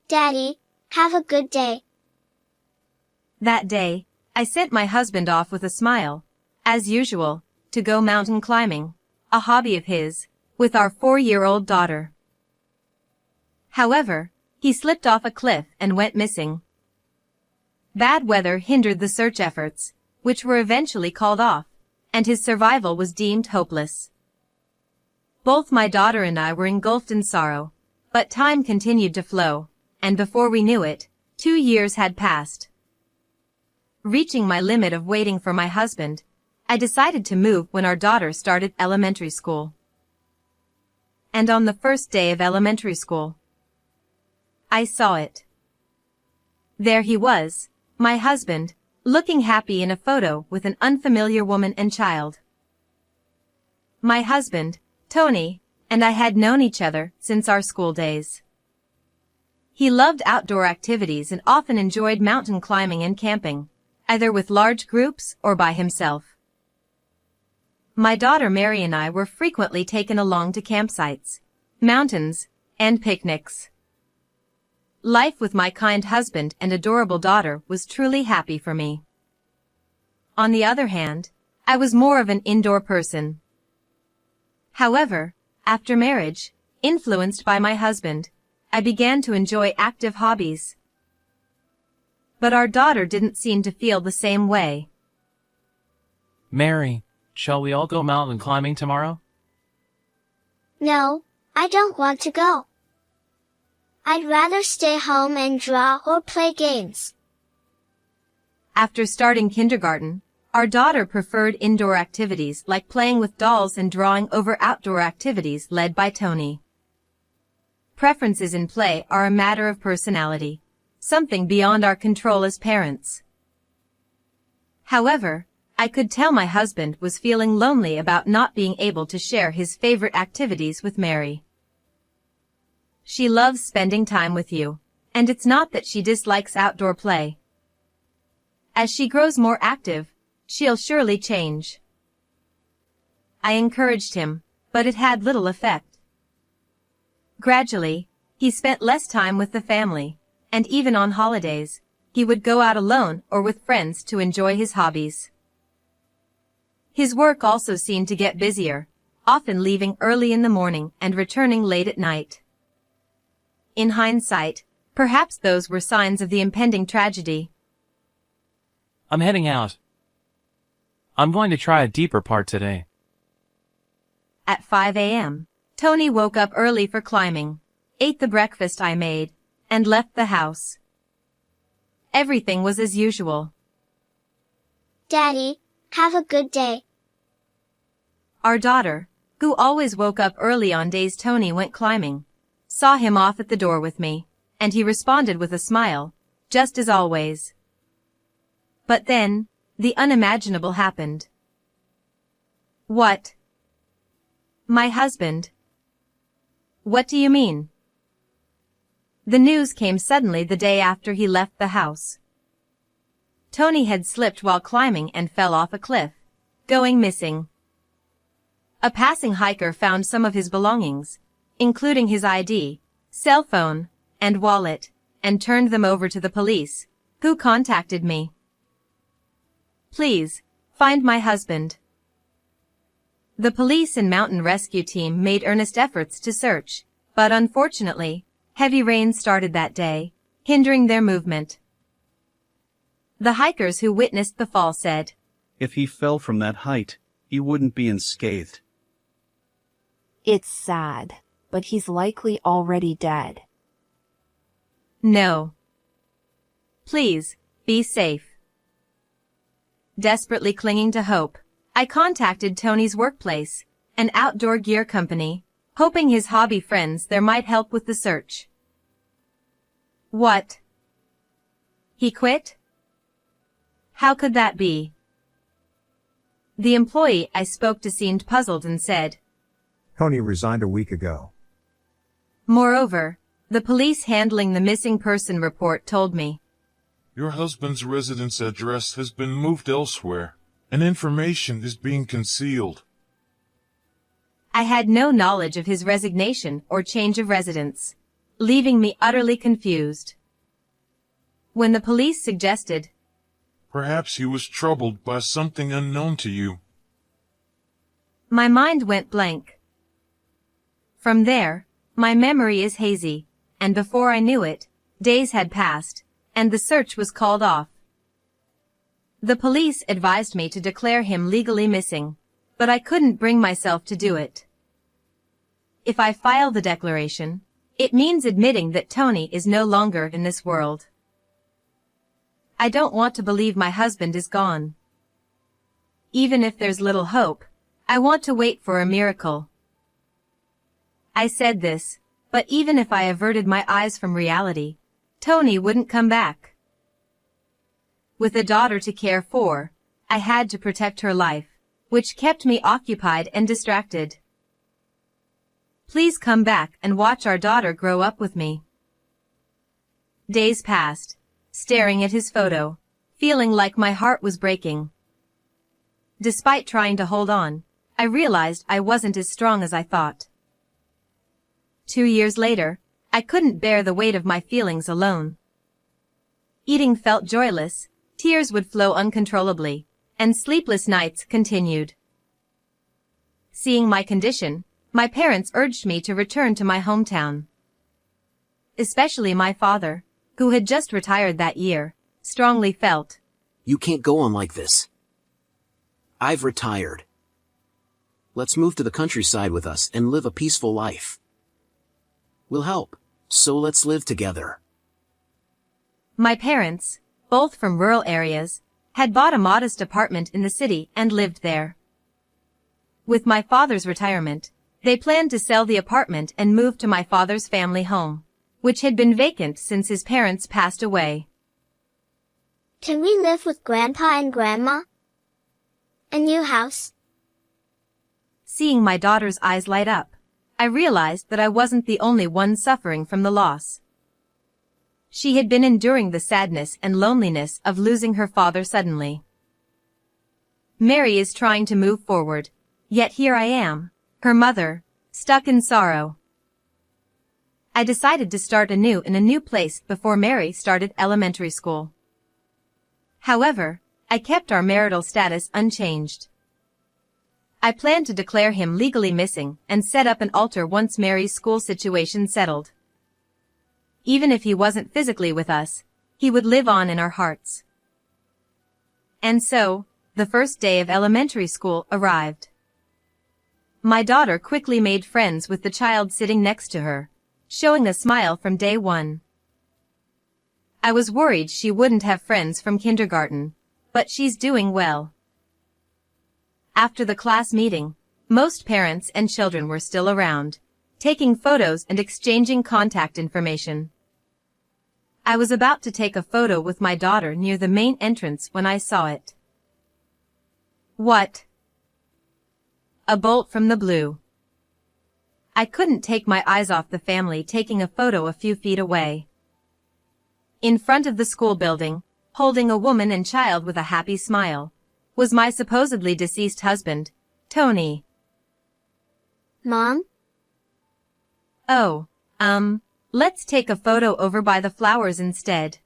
Daddy, have a good day. That day, I sent my husband off with a smile, as usual, to go mountain climbing, a hobby of his, with our 4-year-old daughter. However, he slipped off a cliff and went missing. Bad weather hindered the search efforts, which were eventually called off, and his survival was deemed hopeless. Both my daughter and I were engulfed in sorrow, but time continued to flow, and before we knew it, 2 years had passed. Reaching my limit of waiting for my husband, I decided to move when our daughter started elementary school. And on the first day of elementary school, I saw it. There he was, my husband, looking happy in a photo with an unfamiliar woman and child. My husband, Tony, and I had known each other since our school days. He loved outdoor activities and often enjoyed mountain climbing and camping, either with large groups or by himself. My daughter Mary and I were frequently taken along to campsites, mountains, and picnics. Life with my kind husband and adorable daughter was truly happy for me. On the other hand, I was more of an indoor person. However, after marriage, influenced by my husband, I began to enjoy active hobbies. But our daughter didn't seem to feel the same way. Mary, shall we all go mountain climbing tomorrow? No, I don't want to go. I'd rather stay home and draw or play games. After starting kindergarten, our daughter preferred indoor activities like playing with dolls and drawing over outdoor activities led by Tony. Preferences in play are a matter of personality, something beyond our control as parents. However, I could tell my husband was feeling lonely about not being able to share his favorite activities with Mary. She loves spending time with you, and it's not that she dislikes outdoor play. As she grows more active, she'll surely change. I encouraged him, but it had little effect. Gradually, he spent less time with the family, and even on holidays, he would go out alone or with friends to enjoy his hobbies. His work also seemed to get busier, often leaving early in the morning and returning late at night. In hindsight, perhaps those were signs of the impending tragedy. I'm heading out. I'm going to try a deeper part today. At 5 a.m., Tony woke up early for climbing, ate the breakfast I made, and left the house. Everything was as usual. Daddy, have a good day. Our daughter, who always woke up early on days Tony went climbing, saw him off at the door with me, and he responded with a smile, just as always. But then, the unimaginable happened. What? My husband. What do you mean? The news came suddenly the day after he left the house. Tony had slipped while climbing and fell off a cliff, going missing. A passing hiker found some of his belongings, including his ID, cell phone, and wallet, and turned them over to the police, who contacted me. Please, find my husband. The police and mountain rescue team made earnest efforts to search, but unfortunately, heavy rain started that day, hindering their movement. The hikers who witnessed the fall said, "If he fell from that height, he wouldn't be unscathed." It's sad, but he's likely already dead. No. Please, be safe. Desperately clinging to hope, I contacted Tony's workplace, an outdoor gear company, hoping his hobby friends there might help with the search. What? He quit? How could that be? The employee I spoke to seemed puzzled and said, Tony resigned a week ago. Moreover, the police handling the missing person report told me, Your husband's residence address has been moved elsewhere, and information is being concealed. I had no knowledge of his resignation or change of residence, leaving me utterly confused. When the police suggested, Perhaps he was troubled by something unknown to you. my mind went blank. From there, my memory is hazy, and before I knew it, days had passed, and the search was called off. The police advised me to declare him legally missing, but I couldn't bring myself to do it. If I file the declaration, it means admitting that Tony is no longer in this world. I don't want to believe my husband is gone. Even if there's little hope, I want to wait for a miracle. I said this, but even if I averted my eyes from reality, Tony wouldn't come back. With a daughter to care for, I had to protect her life, which kept me occupied and distracted. Please come back and watch our daughter grow up with me. Days passed, staring at his photo, feeling like my heart was breaking. Despite trying to hold on, I realized I wasn't as strong as I thought. 2 years later, I couldn't bear the weight of my feelings alone. Eating felt joyless, tears would flow uncontrollably, and sleepless nights continued. Seeing my condition, my parents urged me to return to my hometown. Especially my father, who had just retired that year, strongly felt, You can't go on like this. I've retired. Let's move to the countryside with us and live a peaceful life. We'll help, so let's live together. My parents, both from rural areas, had bought a modest apartment in the city and lived there. With my father's retirement, they planned to sell the apartment and move to my father's family home, which had been vacant since his parents passed away. Can we live with Grandpa and Grandma? A new house? Seeing my daughter's eyes light up, I realized that I wasn't the only one suffering from the loss. She had been enduring the sadness and loneliness of losing her father suddenly. Mary is trying to move forward, yet here I am, her mother, stuck in sorrow. I decided to start anew in a new place before Mary started elementary school. However, I kept our marital status unchanged. I planned to declare him legally missing and set up an altar once Mary's school situation settled. Even if he wasn't physically with us, he would live on in our hearts. And so, the first day of elementary school arrived. My daughter quickly made friends with the child sitting next to her, showing a smile from day one. I was worried she wouldn't have friends from kindergarten, but she's doing well. After the class meeting, most parents and children were still around, taking photos and exchanging contact information. I was about to take a photo with my daughter near the main entrance when I saw it. What? A bolt from the blue. I couldn't take my eyes off the family taking a photo a few feet away. In front of the school building, holding a woman and child with a happy smile, was my supposedly deceased husband, Tony. Mom? Oh, let's take a photo over by the flowers instead.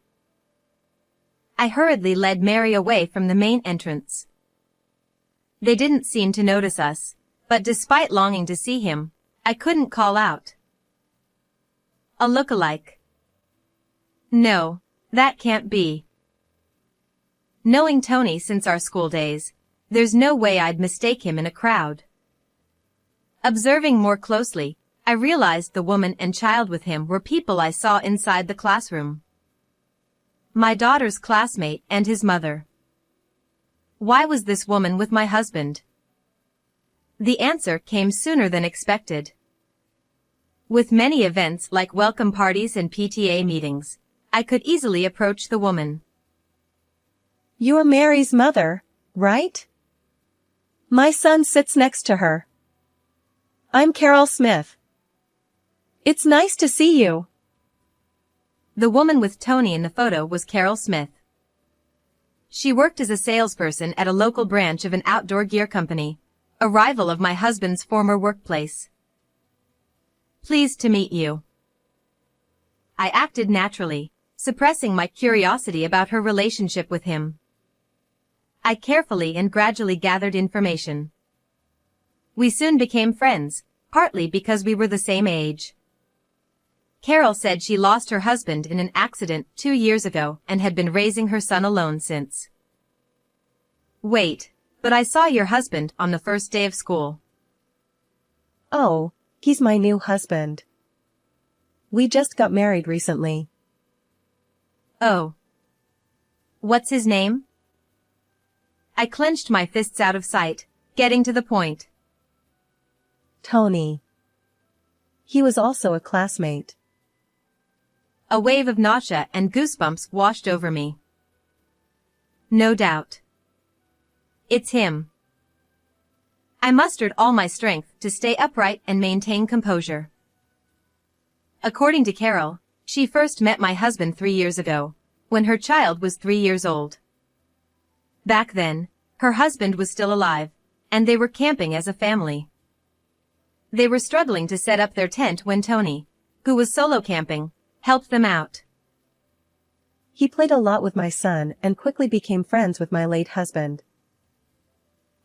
I hurriedly led Mary away from the main entrance. They didn't seem to notice us, but despite longing to see him, I couldn't call out. A look-alike. No, that can't be. Knowing Tony since our school days, there's no way I'd mistake him in a crowd. Observing more closely, I realized the woman and child with him were people I saw inside the classroom. My daughter's classmate and his mother. Why was this woman with my husband? The answer came sooner than expected. With many events like welcome parties and PTA meetings, I could easily approach the woman. You're Mary's mother, right? My son sits next to her. I'm Carol Smith. It's nice to see you. The woman with Tony in the photo was Carol Smith. She worked as a salesperson at a local branch of an outdoor gear company, a rival of my husband's former workplace. Pleased to meet you. I acted naturally, suppressing my curiosity about her relationship with him. I carefully and gradually gathered information. We soon became friends, partly because we were the same age. Carol said she lost her husband in an accident 2 years ago and had been raising her son alone since. Wait, but I saw your husband on the first day of school. Oh, he's my new husband. We just got married recently. Oh. What's his name? I clenched my fists out of sight, getting to the point. Tony. He was also a classmate. A wave of nausea and goosebumps washed over me. No doubt. It's him. I mustered all my strength to stay upright and maintain composure. According to Carol, she first met my husband 3 years ago, when her child was 3 years old. Back then, her husband was still alive, and they were camping as a family. They were struggling to set up their tent when Tony, who was solo camping, helped them out. He played a lot with my son and quickly became friends with my late husband.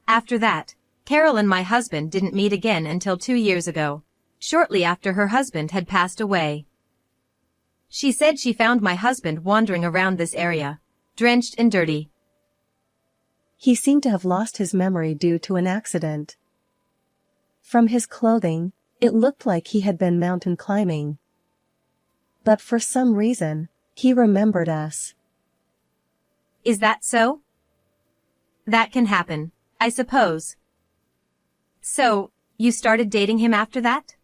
After that, Carol and my husband didn't meet again until 2 years ago, shortly after her husband had passed away. She said she found my husband wandering around this area, drenched and dirty. He seemed to have lost his memory due to an accident. From his clothing, it looked like he had been mountain climbing. But for some reason, he remembered us. Is that so? That can happen, I suppose. So, you started dating him after that?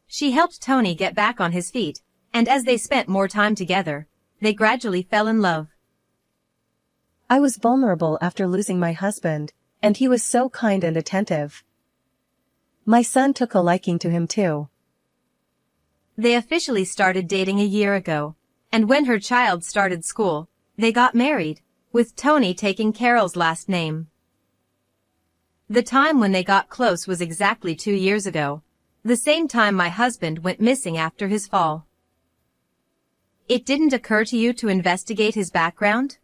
She helped Tony get back on his feet, and as they spent more time together, they gradually fell in love. I was vulnerable after losing my husband, and he was so kind and attentive. My son took a liking to him too. They officially started dating a year ago, and when her child started school, they got married, with Tony taking Carol's last name. The time when they got close was exactly 2 years ago, the same time my husband went missing after his fall. It didn't occur to you to investigate his background?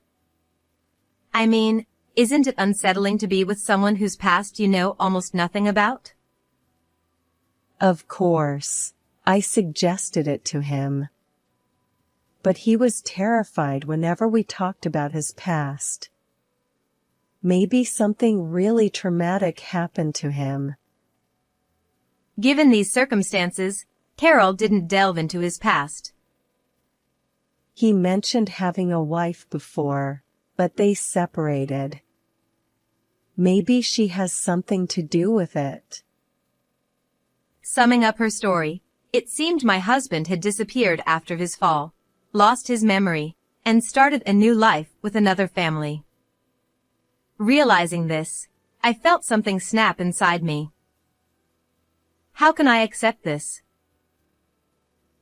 I mean, isn't it unsettling to be with someone whose past you know almost nothing about? Of course, I suggested it to him. But he was terrified whenever we talked about his past. Maybe something really traumatic happened to him. Given these circumstances, Carol didn't delve into his past. He mentioned having a wife before, but they separated. Maybe she has something to do with it. Summing up her story, it seemed my husband had disappeared after his fall, lost his memory, and started a new life with another family. Realizing this, I felt something snap inside me. How can I accept this?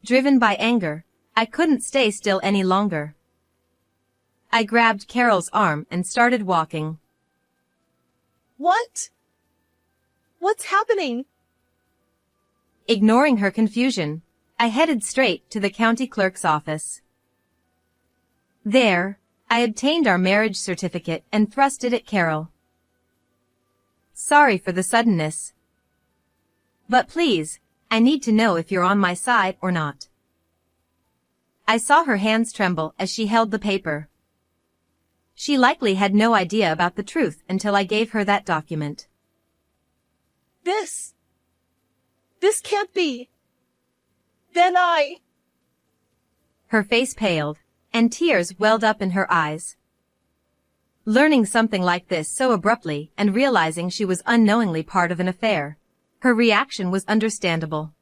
Driven by anger, I couldn't stay still any longer. I grabbed Carol's arm and started walking. What? What's happening? Ignoring her confusion, I headed straight to the county clerk's office. There, I obtained our marriage certificate and thrust it at Carol. Sorry for the suddenness. But please, I need to know if you're on my side or not. I saw her hands tremble as she held the paper. She likely had no idea about the truth until I gave her that document. This can't be. Then Her face paled, and tears welled up in her eyes. Learning something like this so abruptly and realizing she was unknowingly part of an affair, her reaction was understandable.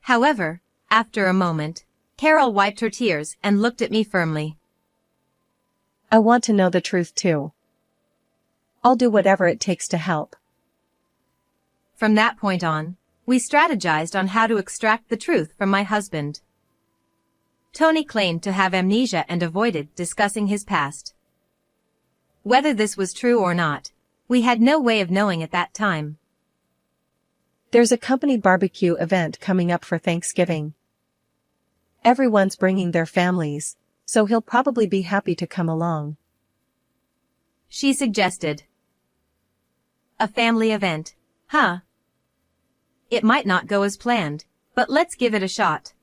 However, after a moment, Carol wiped her tears and looked at me firmly. I want to know the truth too. I'll do whatever it takes to help. From that point on, we strategized on how to extract the truth from my husband. Tony claimed to have amnesia and avoided discussing his past. Whether this was true or not, we had no way of knowing at that time. There's a company barbecue event coming up for Thanksgiving. Everyone's bringing their families, so he'll probably be happy to come along. She suggested. A family event, huh? It might not go as planned, but let's give it a shot.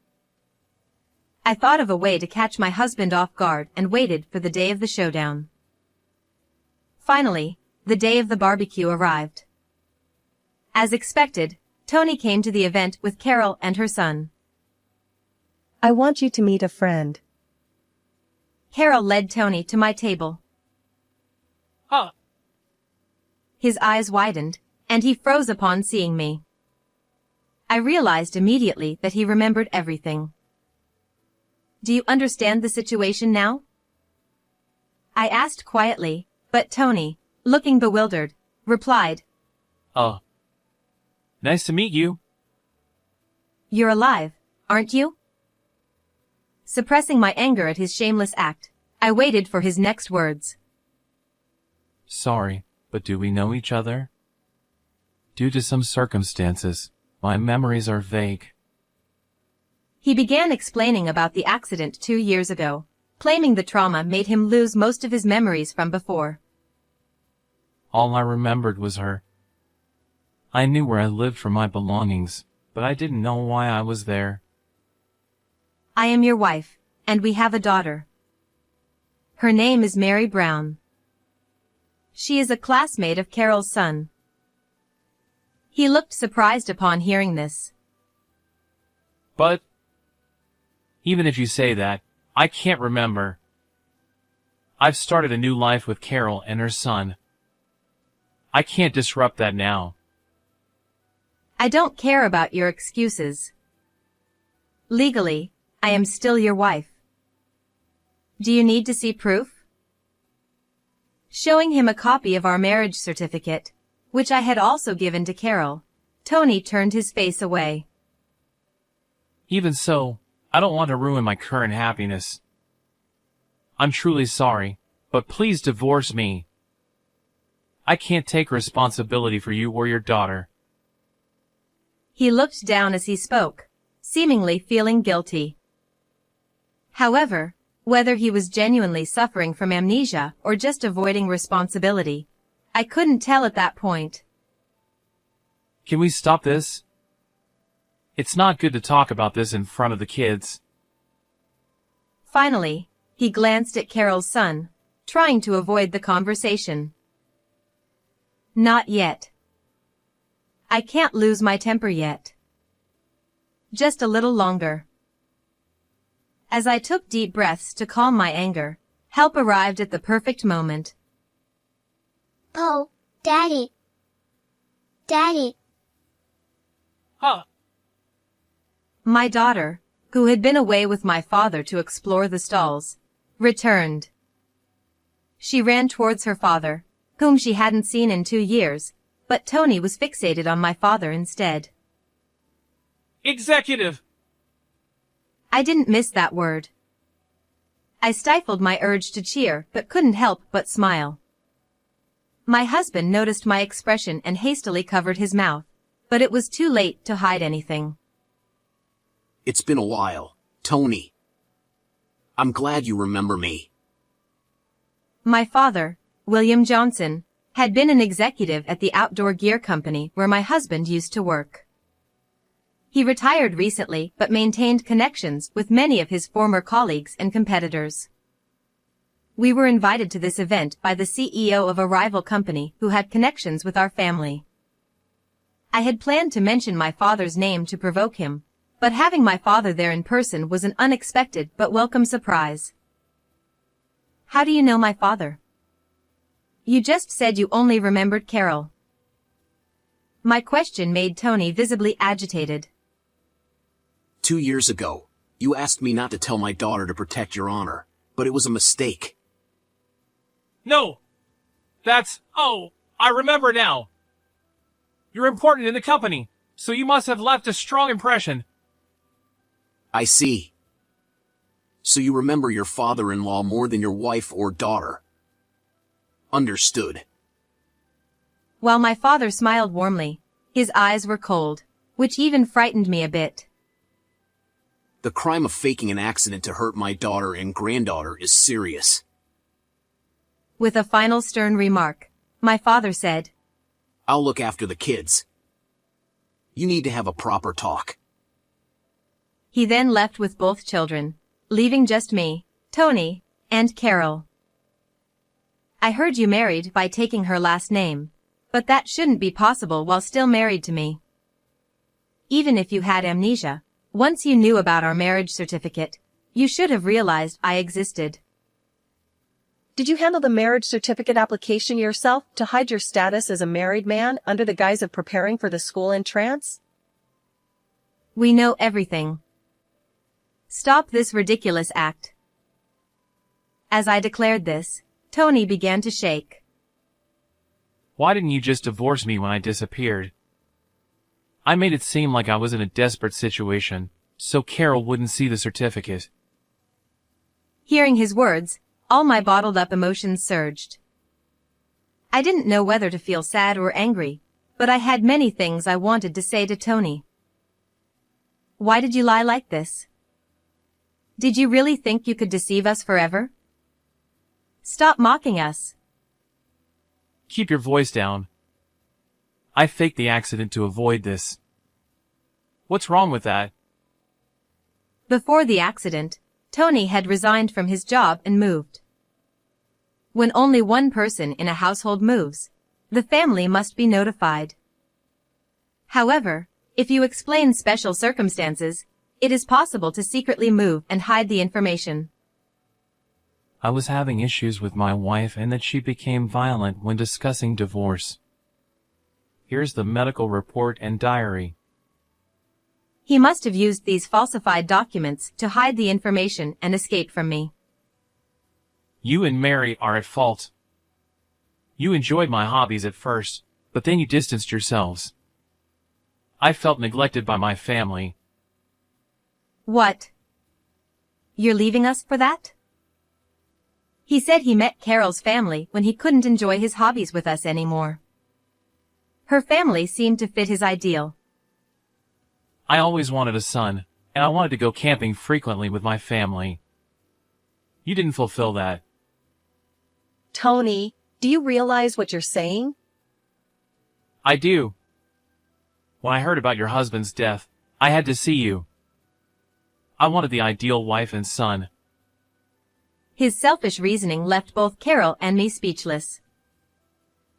I thought of a way to catch my husband off guard and waited for the day of the showdown. Finally, the day of the barbecue arrived. As expected, Tony came to the event with Carol and her son. I want you to meet a friend. Carol led Tony to my table. Huh. His eyes widened, and he froze upon seeing me. I realized immediately that he remembered everything. Do you understand the situation now? I asked quietly, but Tony, looking bewildered, replied, Nice to meet you. You're alive, aren't you? Suppressing my anger at his shameless act, I waited for his next words. Sorry, but do we know each other? Due to some circumstances, my memories are vague. He began explaining about the accident 2 years ago, claiming the trauma made him lose most of his memories from before. All I remembered was her. I knew where I lived for my belongings, but I didn't know why I was there. I am your wife, and we have a daughter. Her name is Mary Brown. She is a classmate of Carol's son. He looked surprised upon hearing this. But, even if you say that, I can't remember. I've started a new life with Carol and her son. I can't disrupt that now. I don't care about your excuses. Legally, I am still your wife. Do you need to see proof? Showing him a copy of our marriage certificate, which I had also given to Carol, Tony turned his face away. Even so, I don't want to ruin my current happiness. I'm truly sorry, but please divorce me. I can't take responsibility for you or your daughter. He looked down as he spoke, seemingly feeling guilty. However, whether he was genuinely suffering from amnesia or just avoiding responsibility, I couldn't tell at that point. Can we stop this? It's not good to talk about this in front of the kids. Finally, he glanced at Carol's son, trying to avoid the conversation. Not yet. I can't lose my temper yet. Just a little longer. As I took deep breaths to calm my anger, help arrived at the perfect moment. Oh, Daddy. Daddy. Huh. My daughter, who had been away with my father to explore the stalls, returned. She ran towards her father, whom she hadn't seen in 2 years, but Tony was fixated on my father instead. Executive! I didn't miss that word. I stifled my urge to cheer but couldn't help but smile. My husband noticed my expression and hastily covered his mouth, but it was too late to hide anything. It's been a while, Tony. I'm glad you remember me. My father, William Johnson, had been an executive at the outdoor gear company where my husband used to work. He retired recently but maintained connections with many of his former colleagues and competitors. We were invited to this event by the CEO of a rival company who had connections with our family. I had planned to mention my father's name to provoke him, but having my father there in person was an unexpected but welcome surprise. How do you know my father? You just said you only remembered Carol. My question made Tony visibly agitated. 2 years ago, you asked me not to tell my daughter to protect your honor, but it was a mistake. No! I remember now. You're important in the company, so you must have left a strong impression. I see. So you remember your father-in-law more than your wife or daughter. Understood. While my father smiled warmly, his eyes were cold, which even frightened me a bit. The crime of faking an accident to hurt my daughter and granddaughter is serious. With a final stern remark, my father said, I'll look after the kids. You need to have a proper talk. He then left with both children, leaving just me, Tony, and Carol. I heard you married by taking her last name, but that shouldn't be possible while still married to me. Even if you had amnesia, once you knew about our marriage certificate, you should have realized I existed. Did you handle the marriage certificate application yourself to hide your status as a married man under the guise of preparing for the school entrance? We know everything. Stop this ridiculous act. As I declared this, Tony began to shake. Why didn't you just divorce me when I disappeared? I made it seem like I was in a desperate situation, so Carol wouldn't see the certificate. Hearing his words, all my bottled-up emotions surged. I didn't know whether to feel sad or angry, but I had many things I wanted to say to Tony. Why did you lie like this? Did you really think you could deceive us forever? Stop mocking us. Keep your voice down. I faked the accident to avoid this. What's wrong with that? Before the accident, Tony had resigned from his job and moved. When only one person in a household moves, the family must be notified. However, if you explain special circumstances, it is possible to secretly move and hide the information. I was having issues with my wife and that she became violent when discussing divorce. Here's the medical report and diary. He must have used these falsified documents to hide the information and escape from me. You and Mary are at fault. You enjoyed my hobbies at first, but then you distanced yourselves. I felt neglected by my family. What? You're leaving us for that? He said he met Carol's family when he couldn't enjoy his hobbies with us anymore. Her family seemed to fit his ideal. I always wanted a son, and I wanted to go camping frequently with my family. You didn't fulfill that. Tony, do you realize what you're saying? I do. When I heard about your husband's death, I had to see you. I wanted the ideal wife and son. His selfish reasoning left both Carol and me speechless.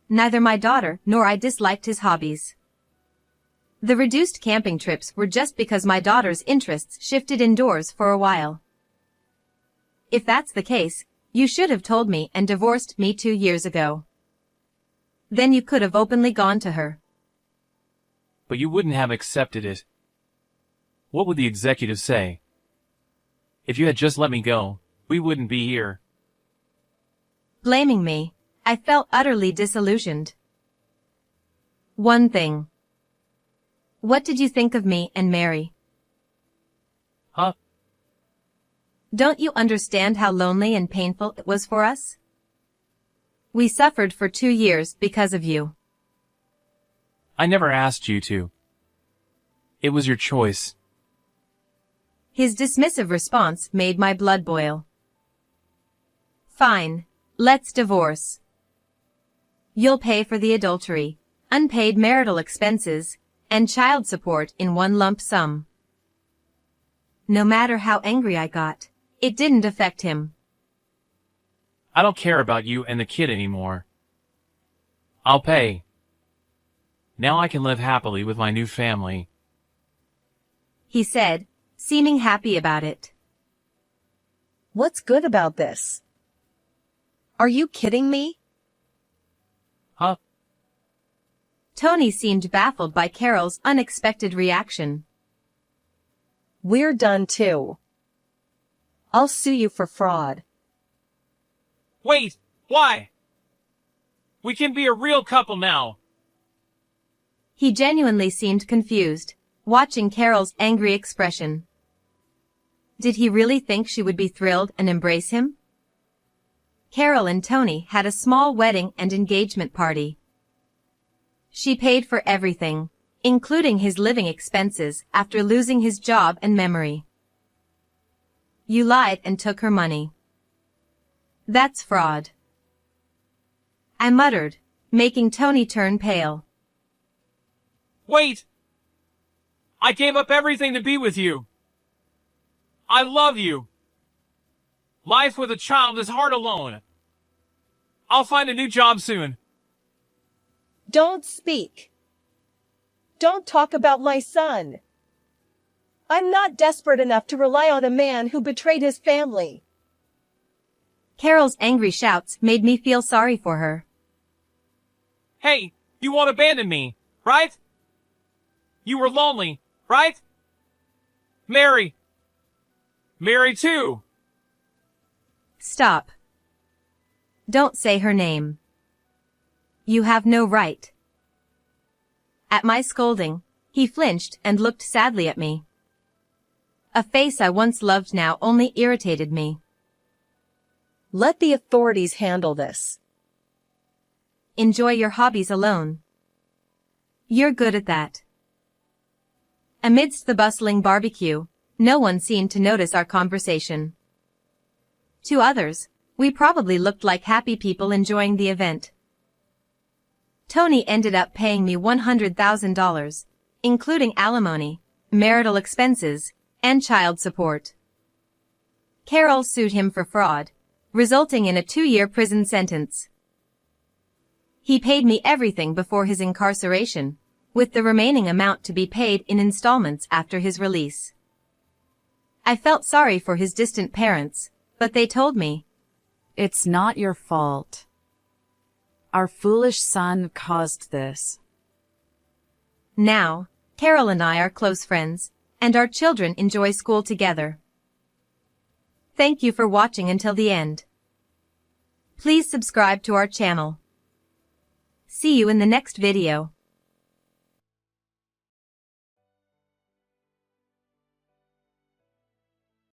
Neither my daughter nor I disliked his hobbies. The reduced camping trips were just because my daughter's interests shifted indoors for a while. If that's the case, you should have told me and divorced me 2 years ago. Then you could have openly gone to her. But you wouldn't have accepted it. What would the executive say? If you had just let me go, we wouldn't be here. Blaming me, I felt utterly disillusioned. One thing. What did you think of me and Mary? Huh? Don't you understand how lonely and painful it was for us? We suffered for 2 years because of you. I never asked you to. It was your choice. His dismissive response made my blood boil. Fine, let's divorce. You'll pay for the adultery, unpaid marital expenses, and child support in one lump sum. No matter how angry I got, it didn't affect him. I don't care about you and the kid anymore. I'll pay. Now I can live happily with my new family. He said, seeming happy about it. What's good about this? Are you kidding me? Huh? Tony seemed baffled by Carol's unexpected reaction. We're done too. I'll sue you for fraud. Wait, why? We can be a real couple now. He genuinely seemed confused, watching Carol's angry expression. Did he really think she would be thrilled and embrace him? Carol and Tony had a small wedding and engagement party. She paid for everything, including his living expenses after losing his job and memory. You lied and took her money. That's fraud. I muttered, making Tony turn pale. Wait! I gave up everything to be with you. I love you. Life with a child is hard alone. I'll find a new job soon. Don't speak. Don't talk about my son. I'm not desperate enough to rely on a man who betrayed his family. Carol's angry shouts made me feel sorry for her. Hey, you won't abandon me, right? You were lonely, right? Mary. Mary too. Stop. Don't say her name. You have no right. At my scolding, he flinched and looked sadly at me. A face I once loved now only irritated me. Let the authorities handle this. Enjoy your hobbies alone. You're good at that. Amidst the bustling barbecue, no one seemed to notice our conversation. To others, we probably looked like happy people enjoying the event. Tony ended up paying me $100,000, including alimony, marital expenses, and child support. Carol sued him for fraud, resulting in a 2-year prison sentence. He paid me everything before his incarceration, with the remaining amount to be paid in installments after his release. I felt sorry for his distant parents, but they told me, It's not your fault. Our foolish son caused this. Now, Carol and I are close friends, and our children enjoy school together. Thank you for watching until the end. Please subscribe to our channel. See you in the next video.